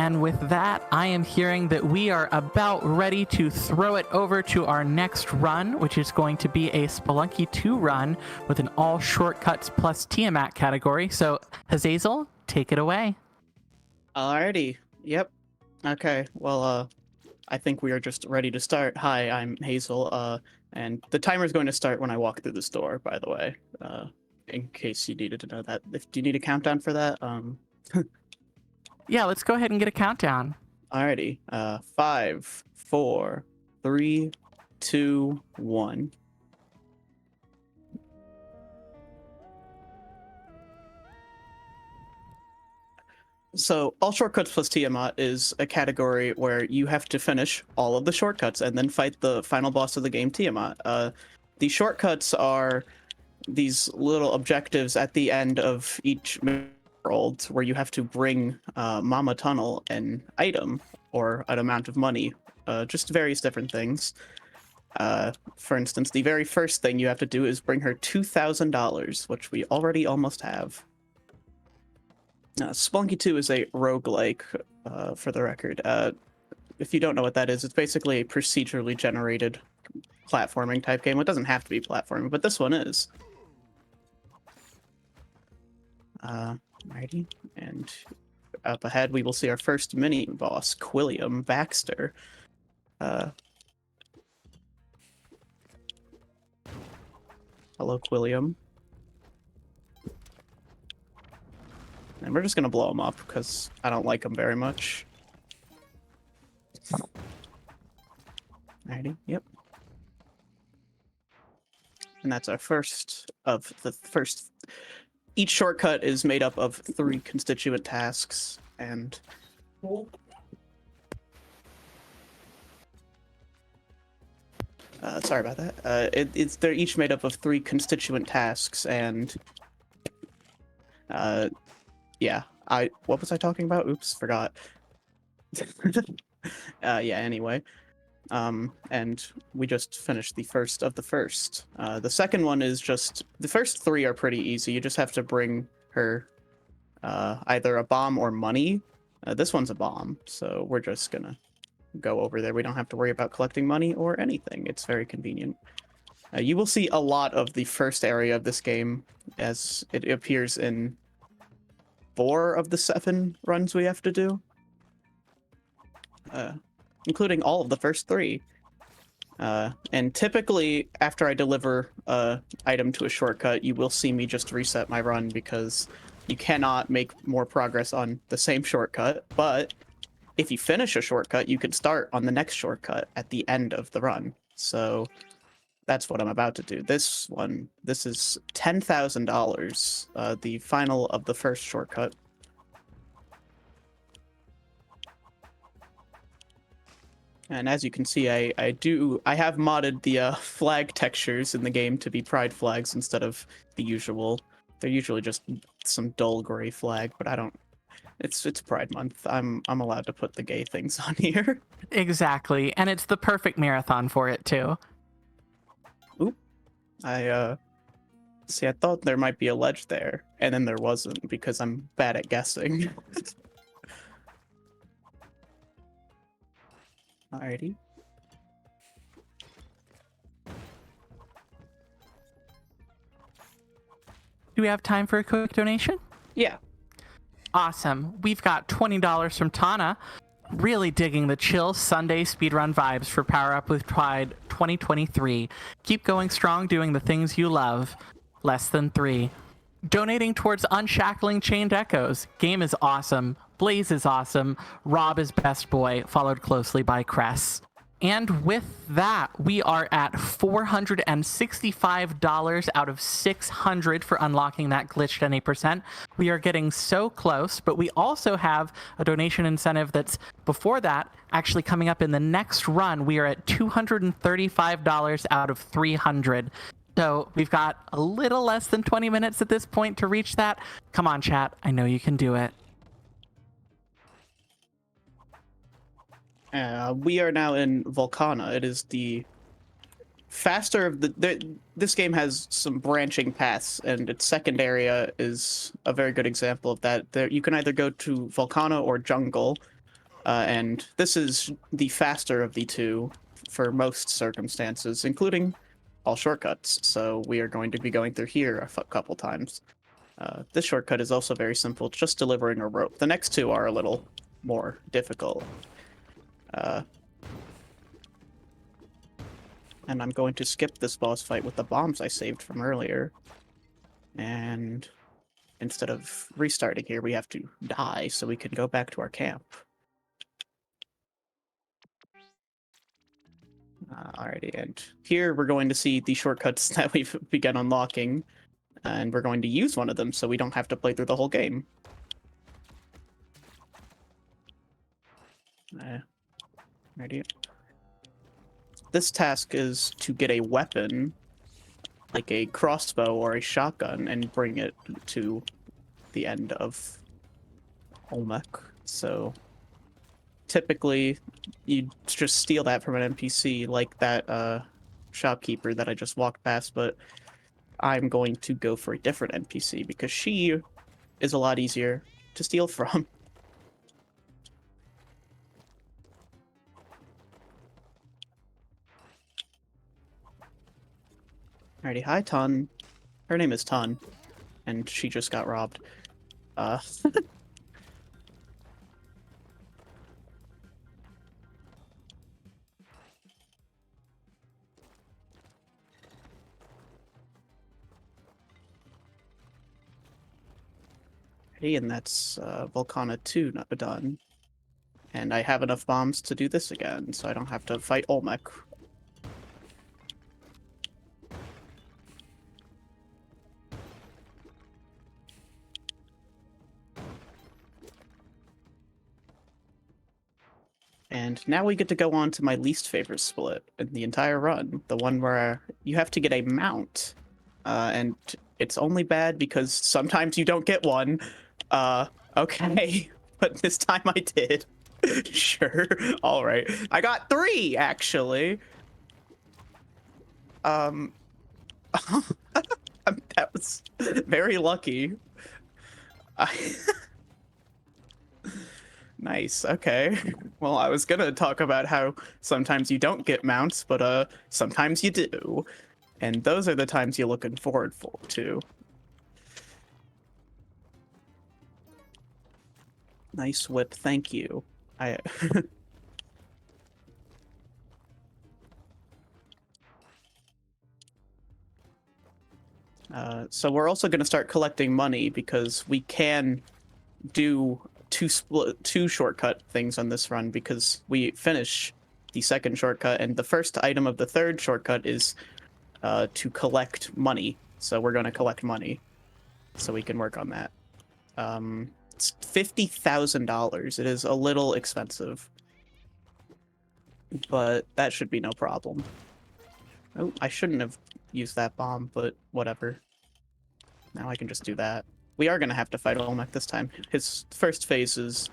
And with that, I am hearing that we are about ready to throw it over to our next run, which is going to be a Spelunky 2 run with an all shortcuts plus Tiamat category. So, Hazazel, take it away. Alrighty. Yep. Okay. Well, I think we are just ready to start. Hi, I'm Hazel. And the timer is going to start when I walk through this door, by the way. In case you needed to know that. Do you need a countdown for that? Yeah, let's go ahead and get a countdown. Alrighty. 5, 4, 3, 2, 1. So, all shortcuts plus Tiamat is a category where you have to finish all of the shortcuts and then fight the final boss of the game, Tiamat. The shortcuts are these little objectives at the end of each world where you have to bring Mama Tunnel an item or an amount of money, just various different things. For instance, the very first thing you have to do is bring her $2,000, which we already almost have. Spelunky 2 is a roguelike, for the record. If you don't know what that is, it's basically a procedurally generated platforming type game. It doesn't have to be platforming, but this one is. Alrighty, and up ahead we will see our first mini boss, Quilliam Baxter. Hello, Quilliam. And we're just gonna blow him up because I don't like him very much. Alrighty, yep. And that's our first of the first. Each shortcut is made up of 3 constituent tasks, and sorry about that. They're each made up of 3 constituent tasks, and yeah. What was I talking about? Oops, forgot. Yeah. Anyway. And we just finished the first of the first. The second one is just, the first 3 are pretty easy. You just have to bring her either a bomb or money. This one's a bomb, so we're just gonna go over there. We don't have to worry about collecting money or anything. It's very convenient. You will see a lot of the first area of this game as it appears in 4 of the 7 runs we have to do. Including all of the first 3. And typically, after I deliver an item to a shortcut, you will see me just reset my run because you cannot make more progress on the same shortcut. But if you finish a shortcut, you can start on the next shortcut at the end of the run. So that's what I'm about to do. This is $10,000, the final of the first shortcut. And as you can see, I have modded the flag textures in the game to be pride flags instead of the usual. They're usually just some dull gray flag, but I don't. It's Pride Month. I'm allowed to put the gay things on here. Exactly, and it's the perfect marathon for it too. Oop, I thought there might be a ledge there, and then there wasn't because I'm bad at guessing. Alrighty. Do we have time for a quick donation? Yeah. Awesome. We've got $20 from Tana. Really digging the chill Sunday speedrun vibes for Power Up with Pride 2023. Keep going strong doing the things you love. Less than 3. Donating towards Unshackling Chained Echoes. Game is awesome. Blaze is awesome. Rob is best boy, followed closely by Cress. And with that, we are at $465 out of $600 for unlocking that glitched NA%. We are getting so close, but we also have a donation incentive that's before that, actually coming up in the next run. We are at $235 out of $300. So we've got a little less than 20 minutes at this point to reach that. Come on, chat. I know you can do it. We are now in Volcana. It is the faster of this game has some branching paths, and its second area is a very good example of that. You can either go to Volcana or Jungle. and this is the faster of the two for most circumstances, including all shortcuts. So we are going to be going through here a couple times. This shortcut is also very simple, just delivering a rope. The next two are a little more difficult. And I'm going to skip this boss fight with the bombs I saved from earlier. And instead of restarting here, we have to die so we can go back to our camp. Alrighty, and here we're going to see the shortcuts that we've begun unlocking, and we're going to use one of them so we don't have to play through the whole game. Alrighty. This task is to get a weapon, like a crossbow or a shotgun, and bring it to the end of Olmec. So typically you just steal that from an NPC like that shopkeeper that I just walked past, but I'm going to go for a different NPC because she is a lot easier to steal from. Alrighty, hi Ton. Her name is Ton, and she just got robbed. And that's Volcana 2 not done. And I have enough bombs to do this again, so I don't have to fight Olmec. And now we get to go on to my least favorite split in the entire run, the one where you have to get a mount. And it's only bad because sometimes you don't get one. Okay, but this time I did. Sure, all right. I got 3, actually. That was very lucky. Nice, okay. Well, I was gonna talk about how sometimes you don't get mounts, but sometimes you do. And those are the times you're looking forward to. Nice whip, thank you. So we're also going to start collecting money because we can do two shortcut things on this run because we finish the second shortcut, and the first item of the third shortcut is to collect money. So we're going to collect money so we can work on that. It's $50,000. It is a little expensive, but that should be no problem. Oh, I shouldn't have used that bomb, but whatever. Now I can just do that. We are going to have to fight Olmec this time. His first phase is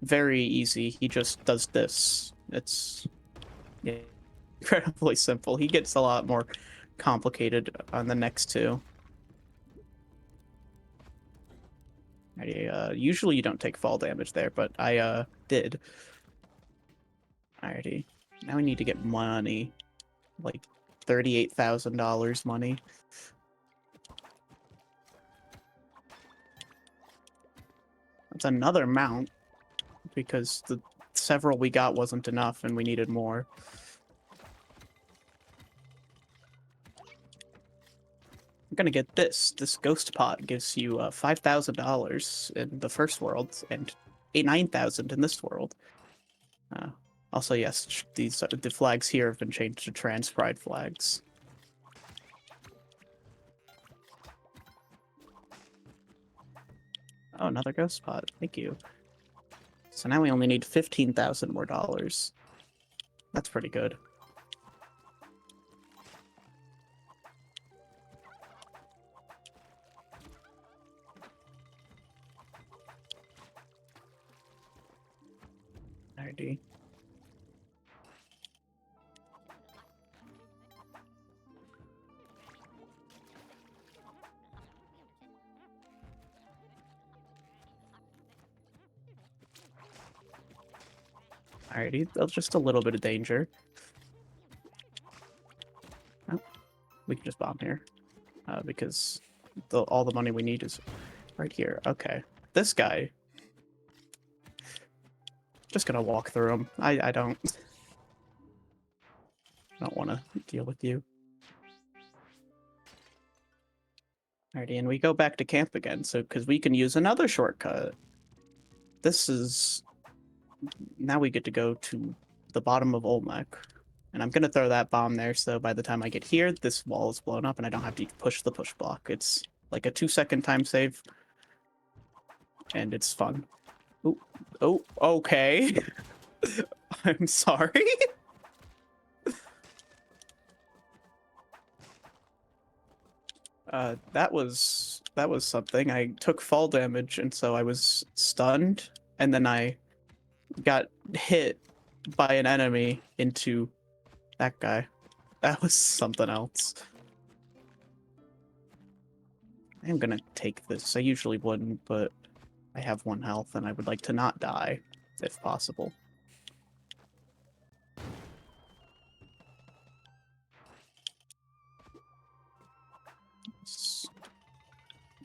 very easy. He just does this. It's incredibly simple. He gets a lot more complicated on the next two. Usually you don't take fall damage there, but I did. Alrighty. Now we need to get money. Like $38,000 money. That's another mount, because the several we got wasn't enough and we needed more. I'm gonna get this. This ghost pot gives you $5,000 in the first world and 9,000 in this world. Also, yes, these the flags here have been changed to trans pride flags. Oh, another ghost pot. Thank you. So now we only need 15,000 more dollars. That's pretty good. Alrighty. Alrighty, just a little bit of danger. Oh, we can just bomb here. Because all the money we need is right here. Okay. This guy. Just gonna walk through him. I don't want to deal with you. Alrighty, and we go back to camp again, so because we can use another shortcut. This is... Now we get to go to the bottom of Olmec. And I'm gonna throw that bomb there, so by the time I get here, this wall is blown up and I don't have to push the push block. It's like a 2-second time save. And it's fun. Ooh. Oh, okay. I'm sorry. That was something. I took fall damage, and so I was stunned, and then I got hit by an enemy into that guy. That was something else. I'm gonna take this. I usually wouldn't, but I have 1 health, and I would like to not die, if possible.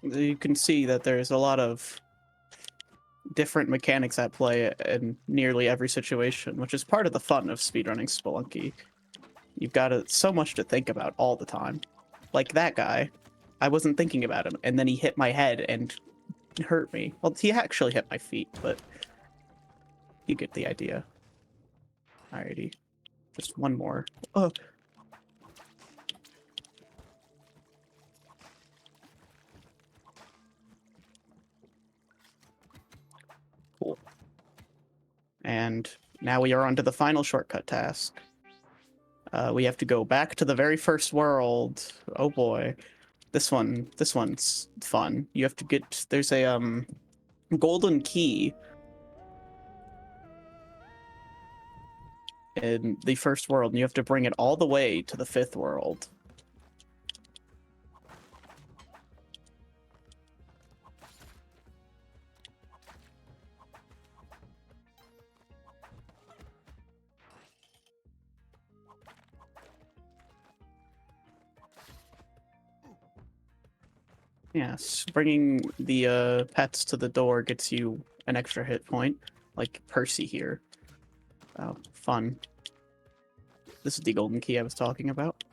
You can see that there's a lot of different mechanics at play in nearly every situation, which is part of the fun of speedrunning Spelunky. You've got so much to think about all the time. Like that guy, I wasn't thinking about him, and then he hit my head and hurt me. Well, he actually hit my feet, but you get the idea. Alrighty. Just one more. Oh. Cool. And now we are on to the final shortcut task. We have to go back to the very first world. Oh boy. This one's fun. You have to get... There's a golden key in the first world, and you have to bring it all the way to the 5th world. Yes, bringing the pets to the door gets you an extra hit point, like Percy here. Oh, fun. This is the golden key I was talking about.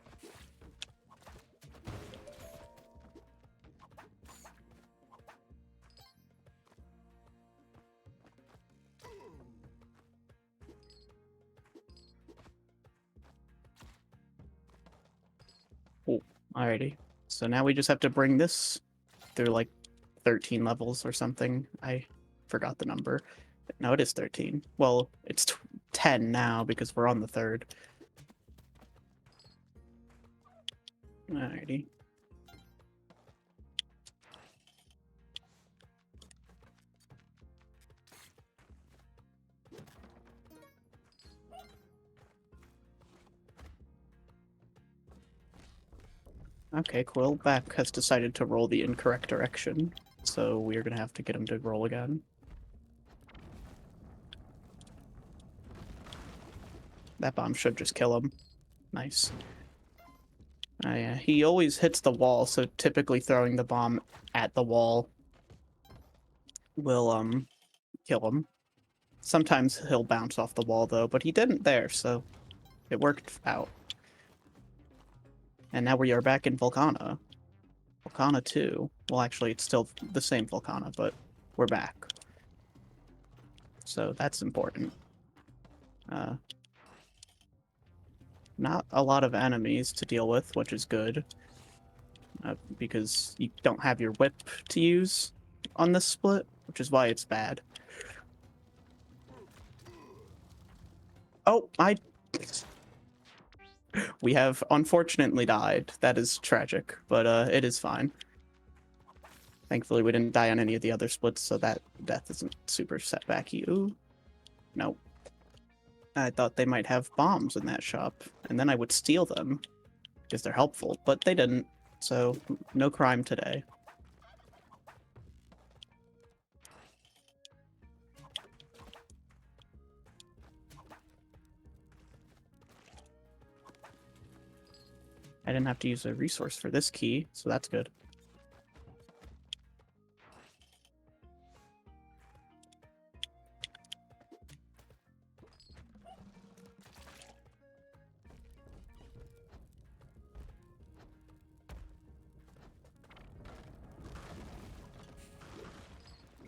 Cool. Alrighty. So now we just have to bring this through like 13 levels or something. I forgot the number. No, it is 13. Well, it's 10 now because we're on the 3rd. Alrighty. Okay, Quillback has decided to roll the incorrect direction, so we're gonna have to get him to roll again. That bomb should just kill him. Nice. Yeah, he always hits the wall, so typically throwing the bomb at the wall will kill him. Sometimes he'll bounce off the wall though, but he didn't there, so it worked out. And now we are back in Volcana. Volcana 2. Well, actually, it's still the same Volcana, but we're back. So that's important. Not a lot of enemies to deal with, which is good. Because you don't have your whip to use on this split, which is why it's bad. Oh, we have unfortunately died. That is tragic, but it is fine. Thankfully, we didn't die on any of the other splits, so that death isn't super setbacky. Ooh. Nope. I thought they might have bombs in that shop, and then I would steal them, because they're helpful, but they didn't, so no crime today. I didn't have to use a resource for this key, so that's good.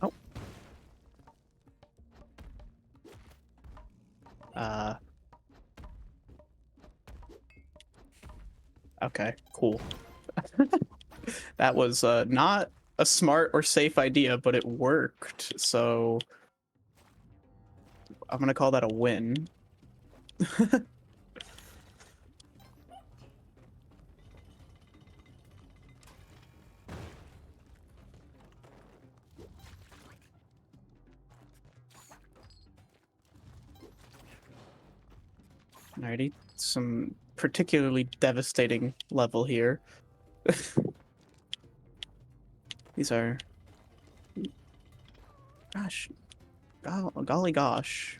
Oh. Okay, cool. That was not a smart or safe idea, but it worked. So I'm gonna call that a win. Alrighty, some particularly devastating level here. These are, gosh, golly gosh.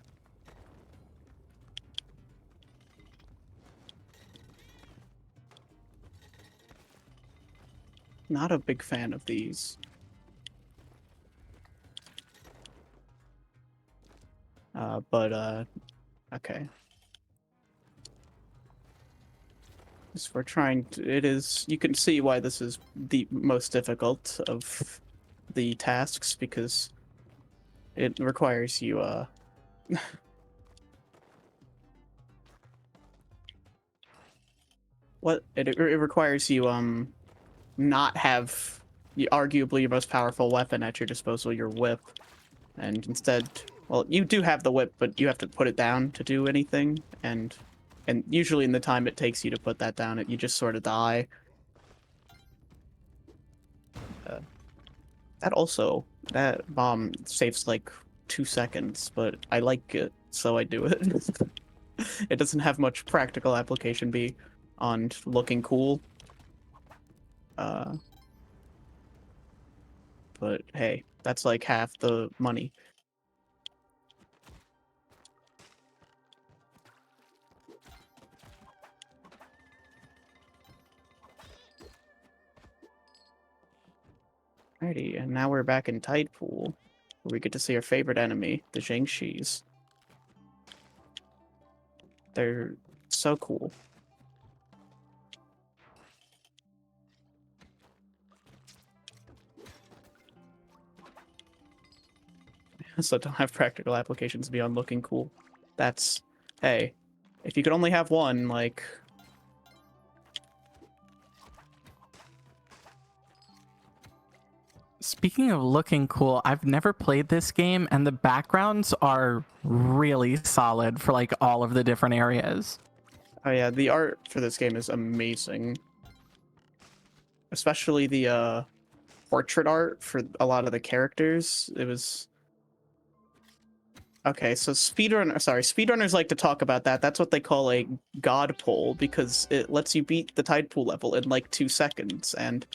Not a big fan of these. Okay. So we're trying to, it is, you can see why this is the most difficult of the tasks, because it requires you, it requires you, not have arguably your most powerful weapon at your disposal, your whip, and instead, well, you do have the whip, but you have to put it down to do anything, and usually in the time it takes you to put that down, you just sort of die. Uh, that bomb saves like 2 seconds, but I like it, so I do it. It doesn't have much practical application beyond looking cool. But hey, that's like half the money. Alrighty, and now we're back in Tide Pool, where we get to see our favorite enemy, the Zhengshis. They're so cool. So don't have practical applications beyond looking cool. That's, hey, if you could only have one, like... Speaking of looking cool, I've never played this game, and the backgrounds are really solid for like all of the different areas. Oh yeah, the art for this game is amazing. Especially the portrait art for a lot of the characters. It was... Okay, so speedrunners like to talk about that. That's what they call a god poll, because it lets you beat the tide pool level in like 2 seconds, and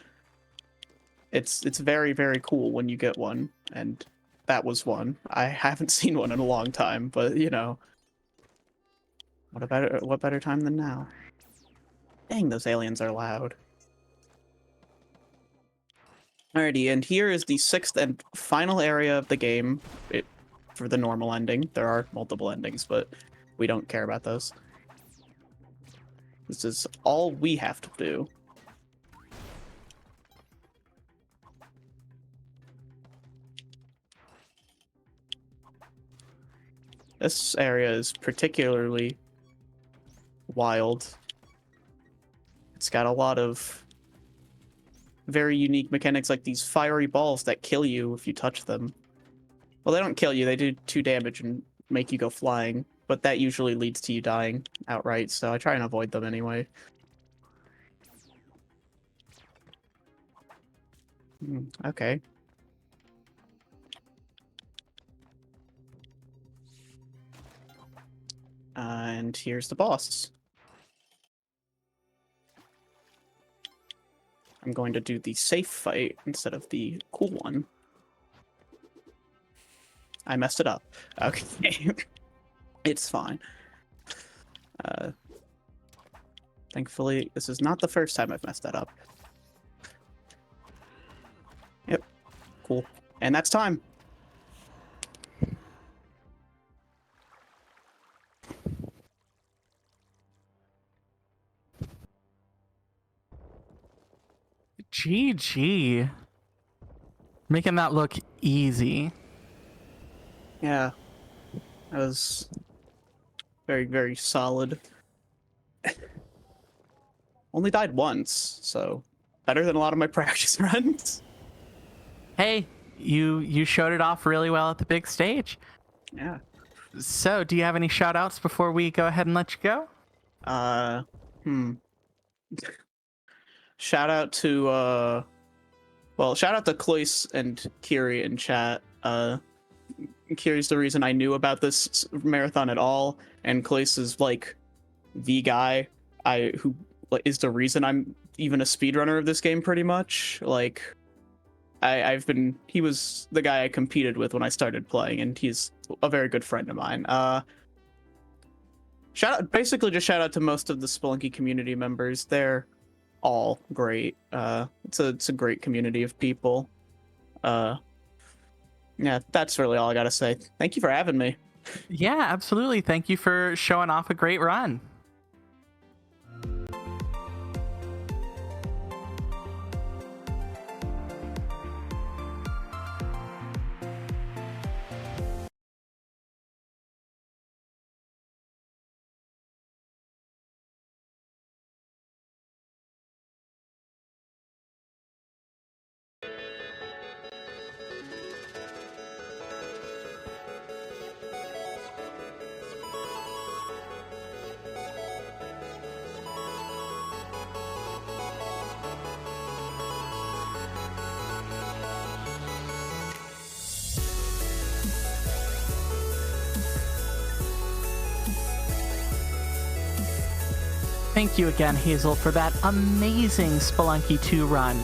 it's very, very cool when you get one, and that was one. I haven't seen one in a long time, but you know, what better time than now? Dang, those aliens are loud. Alrighty, and here is the 6th and final area of the game. For the normal ending. There are multiple endings, but we don't care about those. This is all we have to do. This area is particularly wild. It's got a lot of very unique mechanics, like these fiery balls that kill you if you touch them. Well, they don't kill you, they do 2 damage and make you go flying, but that usually leads to you dying outright, so I try and avoid them anyway. Okay. And here's the boss. I'm going to do the safe fight instead of the cool one. I messed it up. Okay. It's fine. Thankfully, this is not the first time I've messed that up. Yep. Cool. And that's time. GG. Making that look easy. Yeah. That was very, very solid. Only died once, so better than a lot of my practice runs. Hey, you showed it off really well at the big stage. Yeah. So, do you have any shout outs before we go ahead and let you go? Shout out to shout out to Klois and Kiri in chat. Kiri's the reason I knew about this marathon at all, and Klois is like the guy who is the reason I'm even a speedrunner of this game pretty much. Like he was the guy I competed with when I started playing, and he's a very good friend of mine. Shout out to most of the Spelunky community members. They're all great. It's a great community of people. Yeah, that's really all I gotta say. Thank you for having me. Yeah, absolutely. Thank you for showing off a great run. Thank you again, Hazel, for that amazing Spelunky 2 run.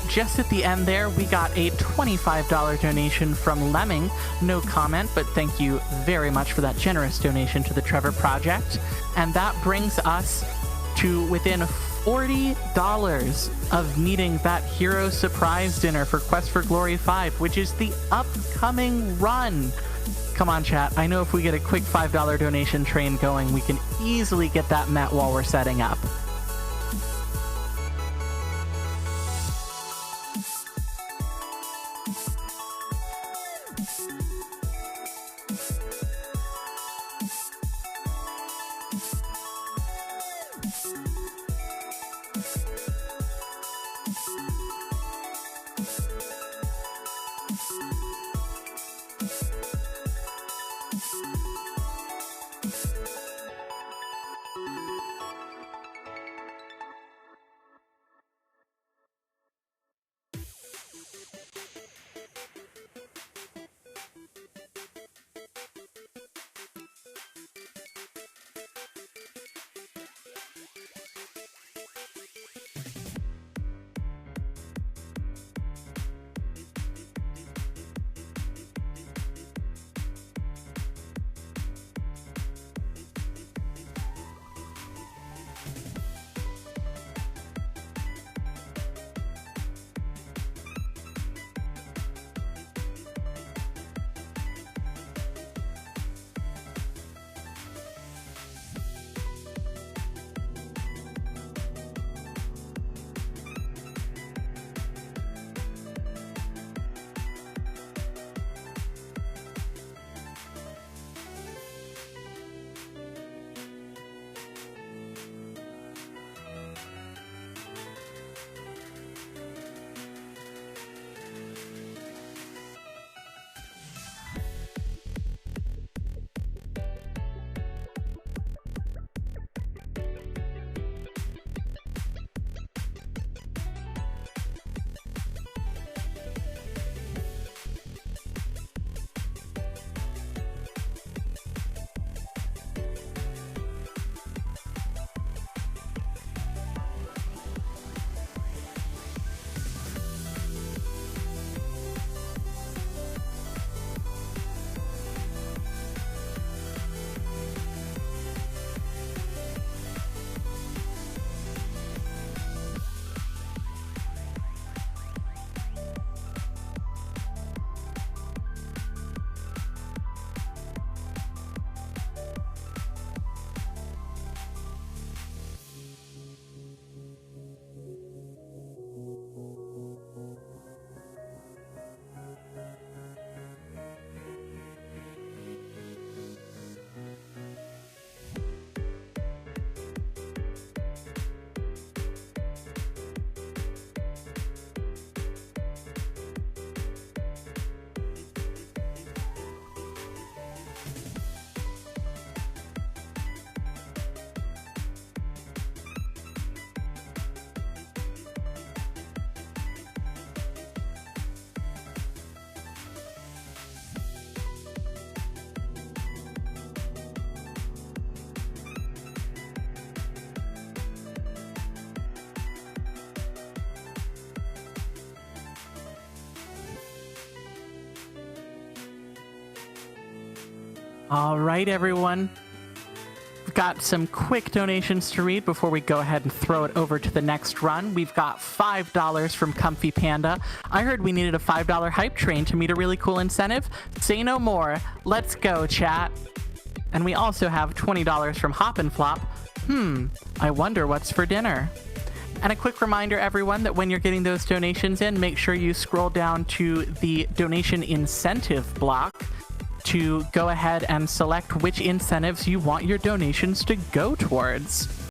Just at the end there, we got a $25 donation from Lemming. No comment, but thank you very much for that generous donation to the Trevor Project. And that brings us to within $40 of meeting that Hero Surprise Dinner for Quest for Glory 5, which is the upcoming run. Come on, chat. I know if we get a quick $5 donation train going, we can easily get that met while we're setting up. All right, everyone. We've got some quick donations to read before we go ahead and throw it over to the next run. We've got $5 from Comfy Panda. I heard we needed a $5 hype train to meet a really cool incentive. Say no more. Let's go, chat. And we also have $20 from Hop and Flop. I wonder what's for dinner. And a quick reminder, everyone, that when you're getting those donations in, make sure you scroll down to the donation incentive block to go ahead and select which incentives you want your donations to go towards.